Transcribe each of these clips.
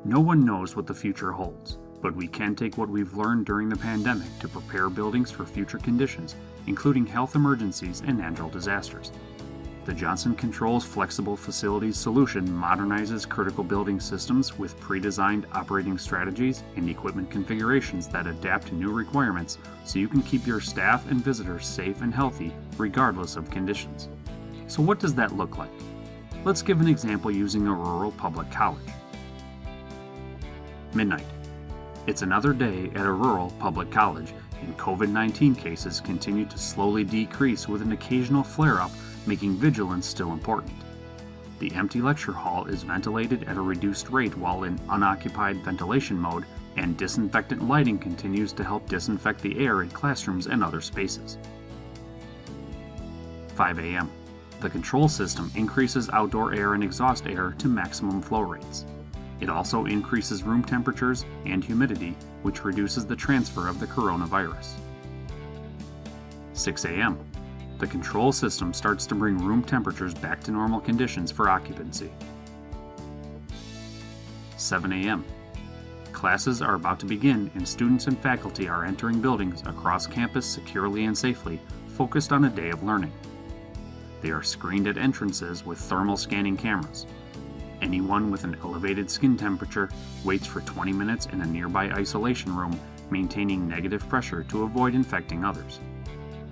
No one knows what the future holds, but we can take what we've learned during the pandemic to prepare buildings for future conditions, including health emergencies and natural disasters. The Johnson Controls Flexible Facilities solution modernizes critical building systems with pre-designed operating strategies and equipment configurations that adapt to new requirements so you can keep your staff and visitors safe and healthy regardless of conditions. So what does that look like? Let's give an example using a rural public college. Midnight. It's another day at a rural public college, and COVID-19 cases continue to slowly decrease with an occasional flare-up, making vigilance still important. The empty lecture hall is ventilated at a reduced rate while in unoccupied ventilation mode, and disinfectant lighting continues to help disinfect the air in classrooms and other spaces. 5 a.m. The control system increases outdoor air and exhaust air to maximum flow rates. It also increases room temperatures and humidity, which reduces the transfer of the coronavirus. 6 a.m. The control system starts to bring room temperatures back to normal conditions for occupancy. 7 a.m. Classes are about to begin and students and faculty are entering buildings across campus securely and safely, focused on a day of learning. They are screened at entrances with thermal scanning cameras. Anyone with an elevated skin temperature waits for 20 minutes in a nearby isolation room, maintaining negative pressure to avoid infecting others.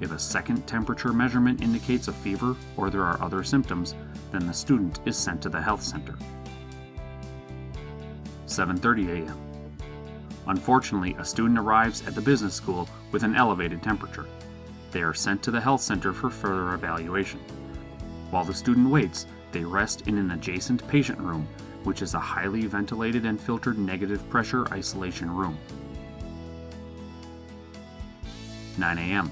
If a second temperature measurement indicates a fever or there are other symptoms, then the student is sent to the health center. 7:30 a.m. Unfortunately, a student arrives at the business school with an elevated temperature. They are sent to the health center for further evaluation. While the student waits, they rest in an adjacent patient room, which is a highly ventilated and filtered negative pressure isolation room. 9 a.m.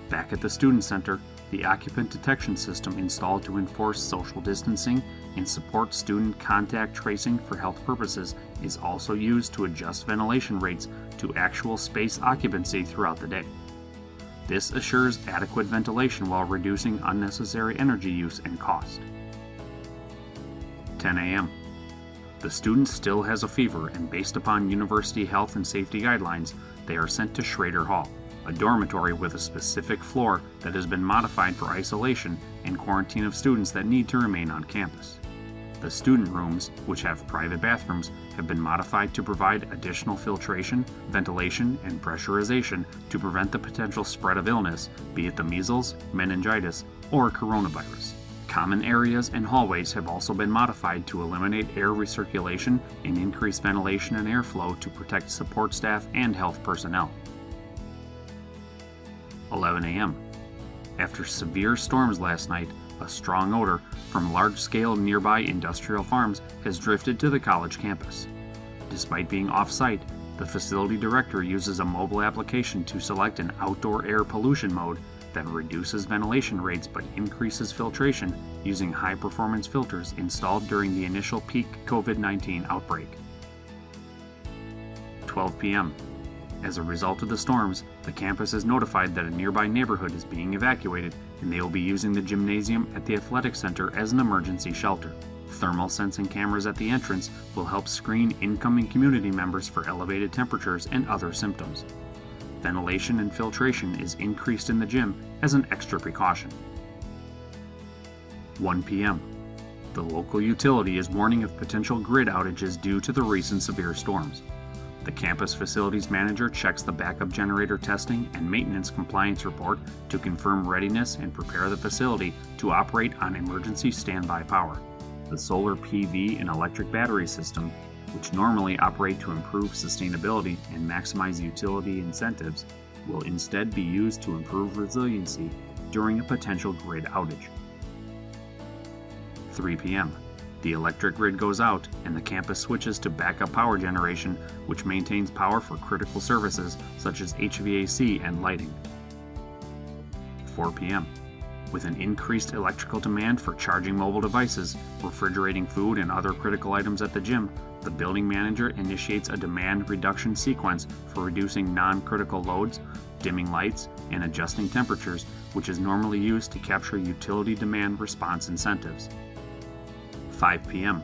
Back at the student center, the occupant detection system installed to enforce social distancing and support student contact tracing for health purposes is also used to adjust ventilation rates to actual space occupancy throughout the day. This assures adequate ventilation while reducing unnecessary energy use and cost. 10 a.m. The student still has a fever, and based upon university health and safety guidelines, they are sent to Schrader Hall, a dormitory with a specific floor that has been modified for isolation and quarantine of students that need to remain on campus. The student rooms, which have private bathrooms, have been modified to provide additional filtration, ventilation, and pressurization to prevent the potential spread of illness, be it the measles, meningitis, or coronavirus. Common areas and hallways have also been modified to eliminate air recirculation and increase ventilation and airflow to protect support staff and health personnel. 11 a.m. After severe storms last night, a strong odor from large-scale nearby industrial farms has drifted to the college campus. Despite being off-site, the facility director uses a mobile application to select an outdoor air pollution mode that reduces ventilation rates but increases filtration using high-performance filters installed during the initial peak COVID-19 outbreak. 12 p.m. As a result of the storms, the campus is notified that a nearby neighborhood is being evacuated and they will be using the gymnasium at the athletic center as an emergency shelter. Thermal sensing cameras at the entrance will help screen incoming community members for elevated temperatures and other symptoms. Ventilation and filtration is increased in the gym as an extra precaution. 1 p.m. The local utility is warning of potential grid outages due to the recent severe storms. The campus facilities manager checks the backup generator testing and maintenance compliance report to confirm readiness and prepare the facility to operate on emergency standby power. The solar PV and electric battery system, which normally operate to improve sustainability and maximize utility incentives, will instead be used to improve resiliency during a potential grid outage. 3 p.m. The electric grid goes out and the campus switches to backup power generation, which maintains power for critical services such as HVAC and lighting. 4 p.m. With an increased electrical demand for charging mobile devices, refrigerating food, and other critical items at the gym, the building manager initiates a demand reduction sequence for reducing non-critical loads, dimming lights, and adjusting temperatures, which is normally used to capture utility demand response incentives. 5 p.m.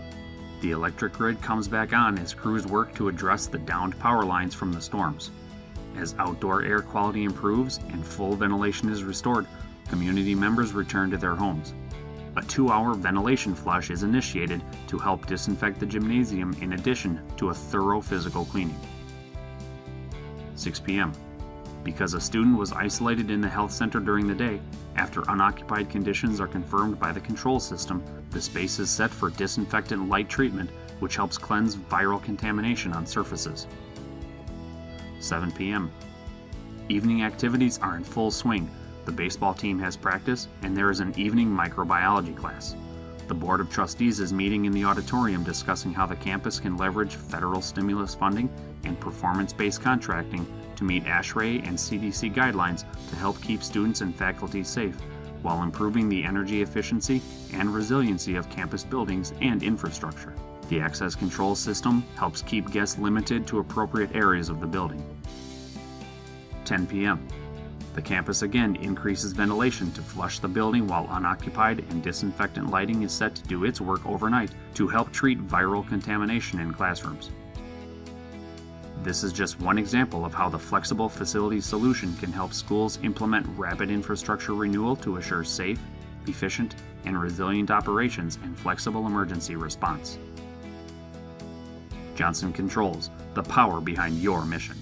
The electric grid comes back on as crews work to address the downed power lines from the storms. As outdoor air quality improves and full ventilation is restored, community members return to their homes. A 2-hour ventilation flush is initiated to help disinfect the gymnasium in addition to a thorough physical cleaning. 6 p.m. Because a student was isolated in the health center during the day, after unoccupied conditions are confirmed by the control system, the space is set for disinfectant light treatment, which helps cleanse viral contamination on surfaces. 7 p.m. Evening activities are in full swing. The baseball team has practice, and there is an evening microbiology class. The Board of Trustees is meeting in the auditorium discussing how the campus can leverage federal stimulus funding and performance-based contracting to meet ASHRAE and CDC guidelines to help keep students and faculty safe, while improving the energy efficiency and resiliency of campus buildings and infrastructure. The access control system helps keep guests limited to appropriate areas of the building. 10 p.m. The campus again increases ventilation to flush the building while unoccupied, and disinfectant lighting is set to do its work overnight to help treat viral contamination in classrooms. This is just one example of how the flexible facilities solution can help schools implement rapid infrastructure renewal to assure safe, efficient, and resilient operations and flexible emergency response. Johnson Controls, the power behind your mission.